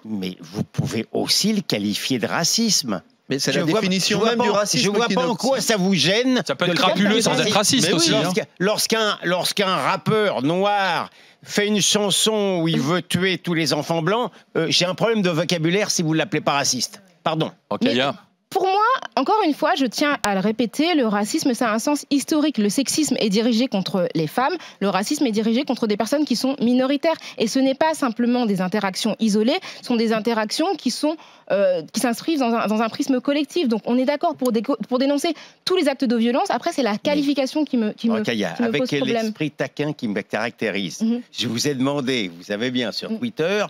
Mais vous pouvez aussi le qualifier de racisme. Mais c'est la définition même du racisme. Je vois pas en quoi ça vous gêne. Ça peut être crapuleux sans être raciste aussi. Lorsqu'un rappeur noir fait une chanson où il veut tuer tous les enfants blancs, j'ai un problème de vocabulaire si vous ne l'appelez pas raciste. Pardon. Okay, pour moi, encore une fois, je tiens à le répéter, le racisme, ça a un sens historique. Le sexisme est dirigé contre les femmes, le racisme est dirigé contre des personnes qui sont minoritaires. Et ce n'est pas simplement des interactions isolées, ce sont des interactions qui s'inscrivent dans un prisme collectif. Donc on est d'accord pour dénoncer tous les actes de violence. Après, c'est la qualification qui me pose problème. Avec l'esprit taquin qui me caractérise, je vous ai demandé, vous savez bien, sur Twitter,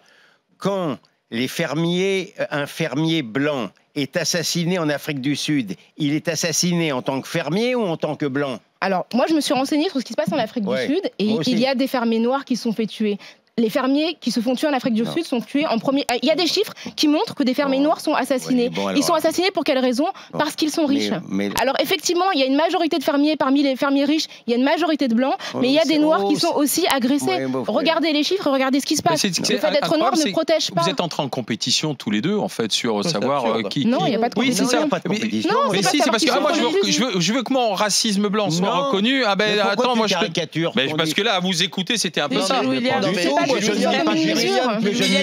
quand un fermier blanc est assassiné en Afrique du Sud, il est assassiné en tant que fermier ou en tant que blanc? Alors, moi, je me suis renseignée sur ce qui se passe en Afrique du Sud, et il y a des fermiers noirs qui se sont fait tuer. Les fermiers qui se font tuer en Afrique du Sud sont tués en premier. Il y a des chiffres qui montrent que des fermiers noirs sont assassinés. Ils sont assassinés pour quelle raison? Parce qu'ils sont riches. Alors effectivement, il y a une majorité de fermiers parmi les fermiers riches. Il y a une majorité de blancs, mais il y a des noirs qui sont aussi agressés. Regardez les chiffres, regardez ce qui se passe. Le fait d'être noir ne protège pas. Vous êtes entrés en compétition tous les deux, en fait, sur savoir qui. Non, il n'y a pas de compétition. Oui, c'est ça. Mais si, c'est parce que moi, je veux que mon racisme blanc soit reconnu. Ah ben attends, moi je caricature. Parce que là, à vous écouter, c'était un peu ça. Mais je ne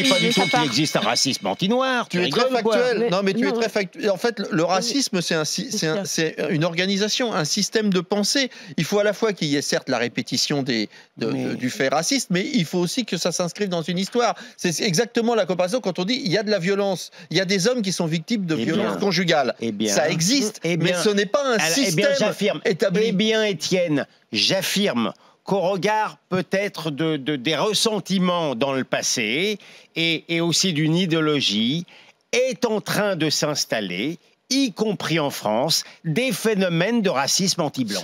dis pas du tout qu'il existe un racisme anti-noir. Tu es très factuel. Non, mais tu es très factuel. En fait, le racisme, c'est une organisation, un système de pensée. Il faut à la fois qu'il y ait certes la répétition du fait raciste, mais il faut aussi que ça s'inscrive dans une histoire. C'est exactement la comparaison quand on dit il y a de la violence, il y a des hommes qui sont victimes de violences conjugales. Ça existe, mais ce n'est pas un système établi. Eh bien, Étienne, j'affirme qu'au regard peut-être des ressentiments dans le passé et aussi d'une idéologie, est en train de s'installer, y compris en France, des phénomènes de racisme anti-blanc.